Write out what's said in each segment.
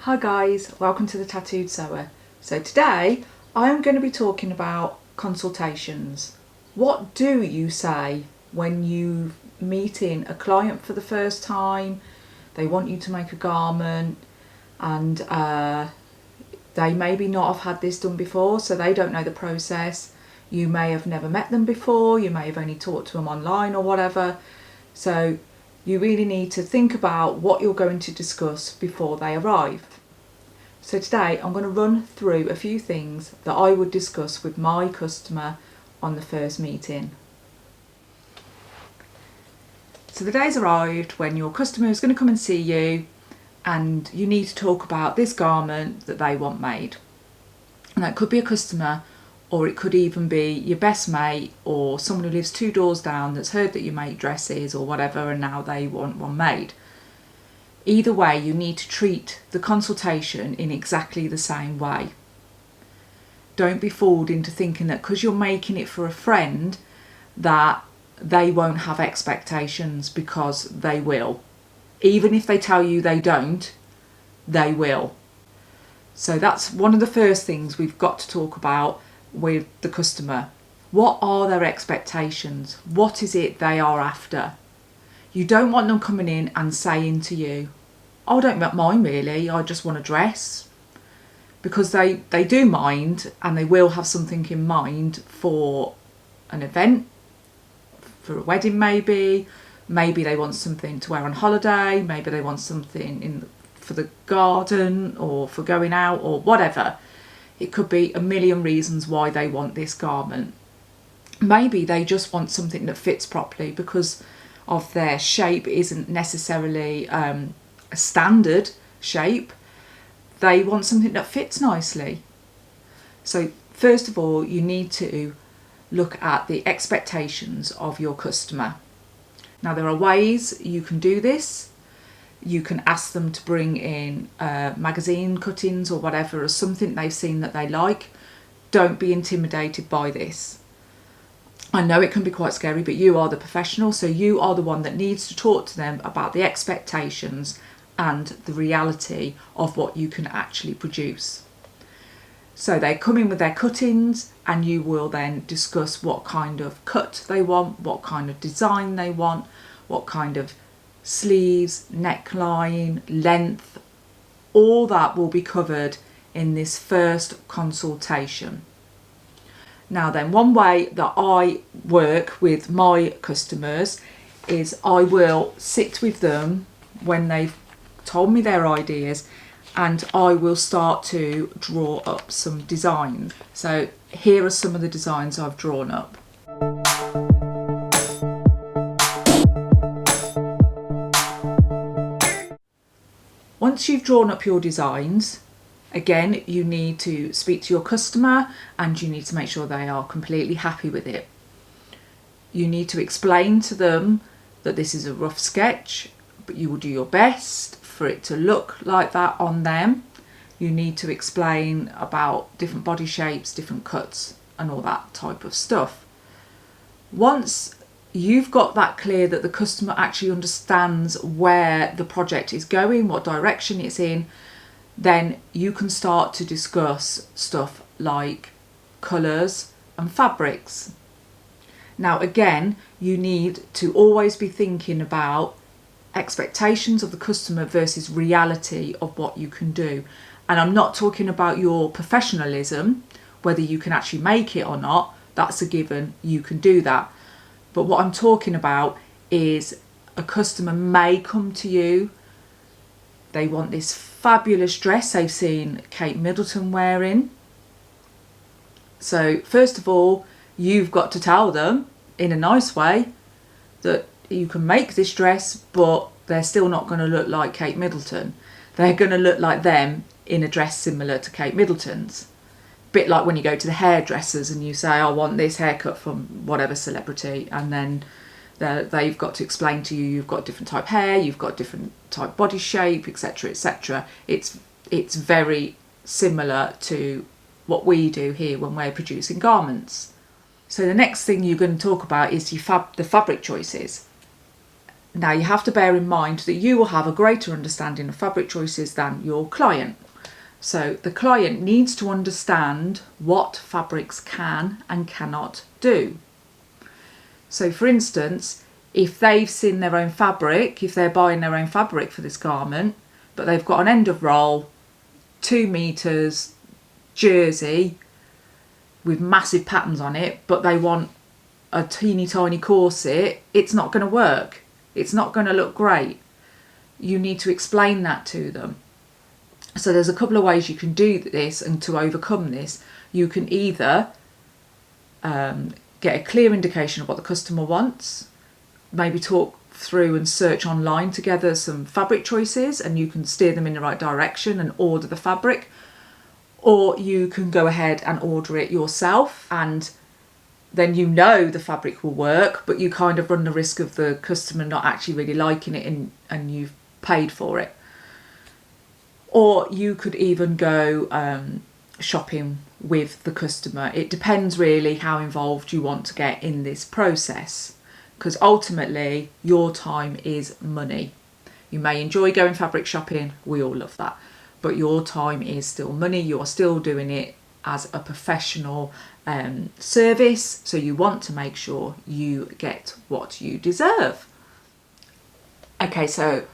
Hi guys, welcome to the Tattooed Sewer. So today I am going to be talking about consultations. What do you say when you meeting a client for the first time? They want you to make a garment and they maybe not have had this done before, so they don't know the process. You may have never met them before, you may have only talked to them online or whatever. So you really need to think about what you're going to discuss before they arrive. So today I'm going to run through a few things that I would discuss with my customer on the first meeting. So the day's arrived when your customer is going to come and see you and you need to talk about this garment that they want made. And that could be a customer, or it could even be your best mate or someone who lives 2 doors down that's heard that you make dresses or whatever and now they want one made. Either way, you need to treat the consultation in exactly the same way. Don't be fooled into thinking that because you're making it for a friend that they won't have expectations, because they will. Even if they tell you they don't, they will. So that's one of the first things we've got to talk about with the customer. What are their expectations? What is it they are after? You don't want them coming in and saying to you, I don't mind really, I just want a dress. Because they do mind, and they will have something in mind for an event, for a wedding maybe. Maybe they want something to wear on holiday, maybe they want something for the garden or for going out or whatever. It could be a million reasons why they want this garment. Maybe they just want something that fits properly because of their shape isn't necessarily a standard shape. They want something that fits nicely. So first of all, you need to look at the expectations of your customer. Now there are ways you can do this. You can ask them to bring in magazine cuttings or whatever, or something they've seen that they like. Don't be intimidated by this. I know it can be quite scary, but you are the professional, so you are the one that needs to talk to them about the expectations and the reality of what you can actually produce. So they come in with their cuttings and you will then discuss what kind of cut they want, what kind of design they want, what kind of sleeves, neckline, length. All that will be covered in this first consultation. Now then, one way that I work with my customers is I will sit with them when they've told me their ideas, and I will start to draw up some designs. So here are some of the designs I've drawn up. Once you've drawn up your designs, again, you need to speak to your customer and you need to make sure they are completely happy with it. You need to explain to them that this is a rough sketch, but you will do your best for it to look like that on them. You need to explain about different body shapes, different cuts and all that type of stuff. Once you've got that clear that the customer actually understands where the project is going, what direction it's in, then you can start to discuss stuff like colours and fabrics. Now again, you need to always be thinking about expectations of the customer versus reality of what you can do. And I'm not talking about your professionalism, whether you can actually make it or not. That's a given, you can do that. But what I'm talking about is a customer may come to you, they want this fabulous dress they've seen Kate Middleton wearing. So first of all, you've got to tell them in a nice way that you can make this dress, but they're still not going to look like Kate Middleton. They're going to look like them in a dress similar to Kate Middleton's. Bit like when you go to the hairdressers and you say, I want this haircut from whatever celebrity, and then they've got to explain to you, you've got different type hair, you've got different type body shape, etc, etc. It's very similar to what we do here when we're producing garments. So the next thing you're going to talk about is the fabric choices. Now you have to bear in mind that you will have a greater understanding of fabric choices than your client. So the client needs to understand what fabrics can and cannot do. So for instance, if they've seen their own fabric, if they're buying their own fabric for this garment, but they've got an end of roll, 2 meters jersey with massive patterns on it, but they want a teeny tiny corset, it's not going to work. It's not going to look great. You need to explain that to them. So there's a couple of ways you can do this, and to overcome this, you can either get a clear indication of what the customer wants, maybe talk through and search online together some fabric choices, and you can steer them in the right direction and order the fabric, or you can go ahead and order it yourself, and then you know the fabric will work, but you kind of run the risk of the customer not actually really liking it, and you've paid for it. Or you could even go shopping with the customer. It depends really how involved you want to get in this process, because ultimately your time is money. You may enjoy going fabric shopping, we all love that, but your time is still money. You are still doing it as a professional service, so you want to make sure you get what you deserve. Okay, so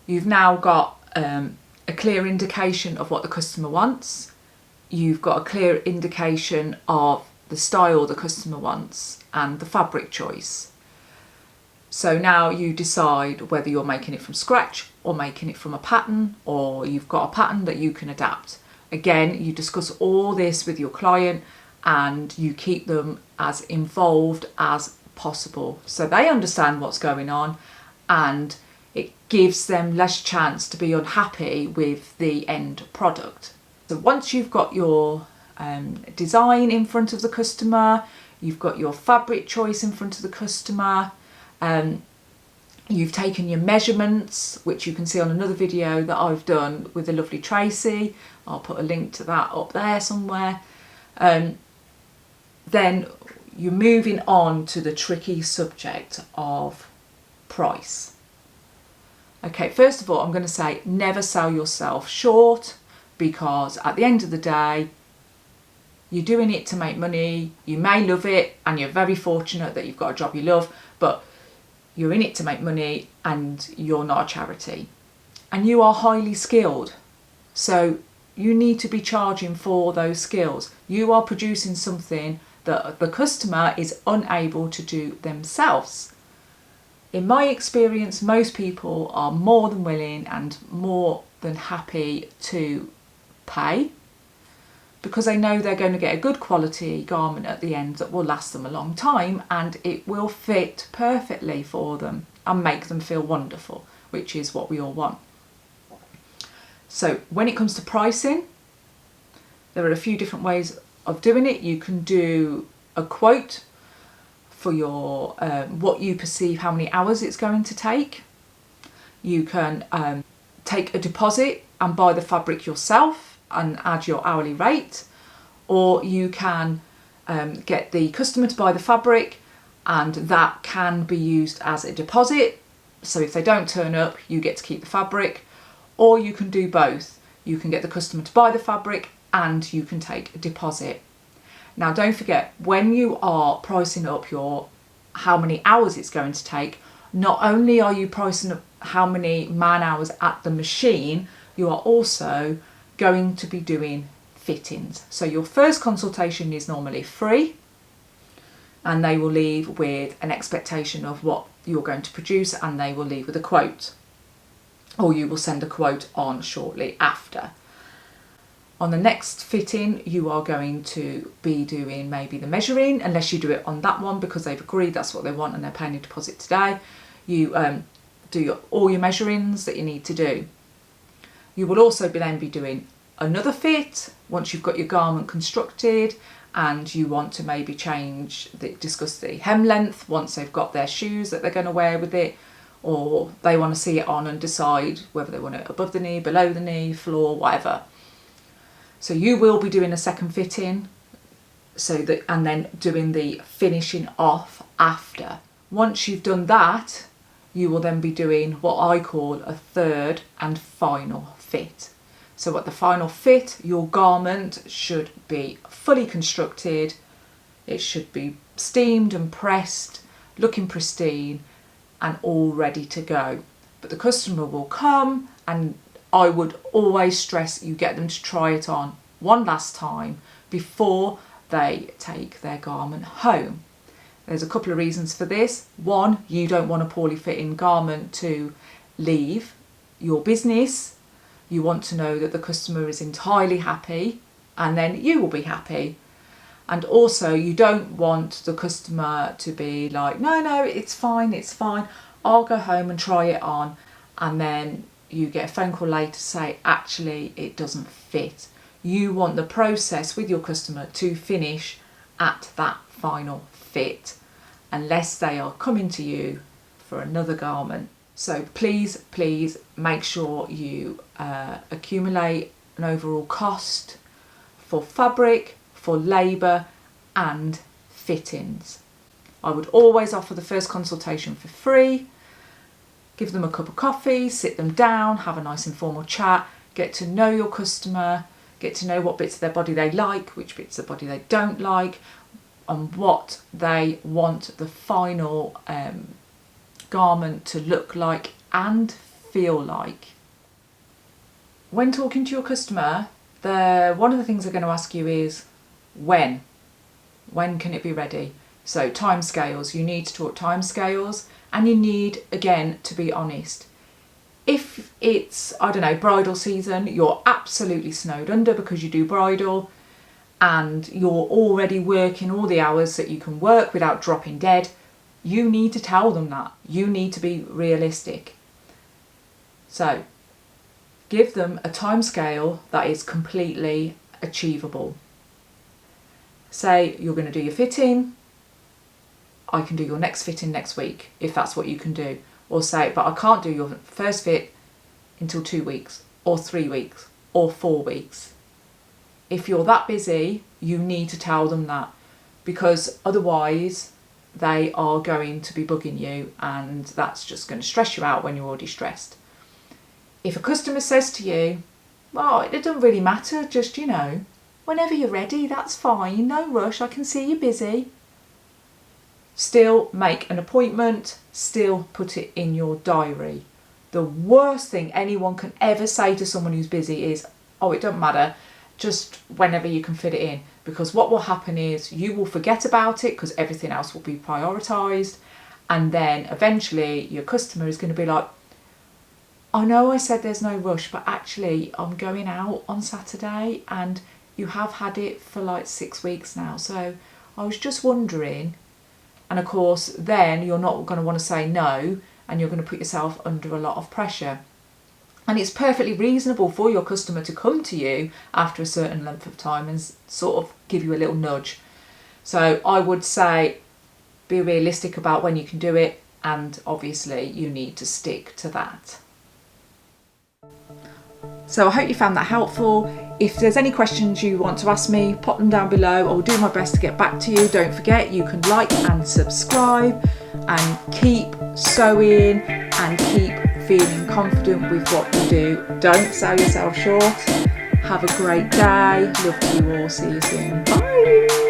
you've now got a clear indication of what the customer wants. You've got a clear indication of the style the customer wants and the fabric choice. So now you decide whether you're making it from scratch or making it from a pattern, or you've got a pattern that you can adapt. Again, you discuss all this with your client and you keep them as involved as possible so they understand what's going on, and it gives them less chance to be unhappy with the end product. So once you've got your design in front of the customer, you've got your fabric choice in front of the customer, you've taken your measurements, which you can see on another video that I've done with the lovely Tracy. I'll put a link to that up there somewhere. Then you're moving on to the tricky subject of price. Okay, first of all, I'm going to say never sell yourself short, because at the end of the day, you're doing it to make money. You may love it and you're very fortunate that you've got a job you love, but you're in it to make money and you're not a charity. And you are highly skilled. So you need to be charging for those skills. You are producing something that the customer is unable to do themselves. In my experience, most people are more than willing and more than happy to pay, because they know they're going to get a good quality garment at the end that will last them a long time, and it will fit perfectly for them and make them feel wonderful, which is what we all want. So when it comes to pricing, there are a few different ways of doing it. You can do a quote for your what you perceive how many hours it's going to take. You can take a deposit and buy the fabric yourself and add your hourly rate, or you can get the customer to buy the fabric and that can be used as a deposit. So if they don't turn up, you get to keep the fabric, or you can do both. You can get the customer to buy the fabric and you can take a deposit. Now don't forget, when you are pricing up your how many hours it's going to take, not only are you pricing up how many man hours at the machine, you are also going to be doing fittings. So your first consultation is normally free, and they will leave with an expectation of what you're going to produce, and they will leave with a quote, or you will send a quote on shortly after. On the next fitting, you are going to be doing maybe the measuring, unless you do it on that one because they've agreed that's what they want and they're paying a deposit today. You do all your measurings that you need to do. You will also then be doing another fit once you've got your garment constructed, and you want to maybe discuss the hem length once they've got their shoes that they're going to wear with it, or they want to see it on and decide whether they want it above the knee, below the knee, floor, whatever. So you will be doing a second fitting, and then doing the finishing off after. Once you've done that, you will then be doing what I call a third and final fit. So at the final fit, your garment should be fully constructed. It should be steamed and pressed, looking pristine and all ready to go. But the customer will come, and I would always stress you get them to try it on one last time before they take their garment home. There's a couple of reasons for this. One, you don't want a poorly fitting garment to leave your business. You want to know that the customer is entirely happy, and then you will be happy. And also, you don't want the customer to be like, no, it's fine, I'll go home and try it on. And then you get a phone call later to say, actually, it doesn't fit. You want the process with your customer to finish at that final fit, unless they are coming to you for another garment. So please make sure you accumulate an overall cost for fabric, for labour and fittings. I would always offer the first consultation for free. Give them a cup of coffee, sit them down, have a nice informal chat, get to know your customer, get to know what bits of their body they like, which bits of the body they don't like, and what they want the final garment to look like and feel like. When talking to your customer, one of the things they're going to ask you is when can it be ready? So timescales, you need to talk timescales, and you need, again, to be honest. If it's, I don't know, bridal season, you're absolutely snowed under because you do bridal, and you're already working all the hours that you can work without dropping dead, you need to tell them that. You need to be realistic. So give them a timescale that is completely achievable. Say you're going to do your fitting, I can do your next fitting next week, if that's what you can do. Or say, but I can't do your first fit until 2 weeks, or 3 weeks, or 4 weeks. If you're that busy, you need to tell them that, because otherwise they are going to be bugging you, and that's just going to stress you out when you're already stressed. If a customer says to you, well, it doesn't really matter, just, whenever you're ready, that's fine, no rush, I can see you're busy. Still make an appointment, still put it in your diary. The worst thing anyone can ever say to someone who's busy is, oh, it doesn't matter, just whenever you can fit it in. Because what will happen is you will forget about it because everything else will be prioritised. And then eventually your customer is going to be like, I know I said there's no rush, but actually I'm going out on Saturday and you have had it for like 6 weeks now. So I was just wondering. And of course, then you're not going to want to say no, and you're going to put yourself under a lot of pressure. And it's perfectly reasonable for your customer to come to you after a certain length of time and sort of give you a little nudge. So I would say be realistic about when you can do it, and obviously you need to stick to that. So I hope you found that helpful. If there's any questions you want to ask me, pop them down below. I'll do my best to get back to you. Don't forget, you can like and subscribe, and keep sewing and keep feeling confident with what you do. Don't sell yourself short. Have a great day. Love to you all. See you soon. Bye.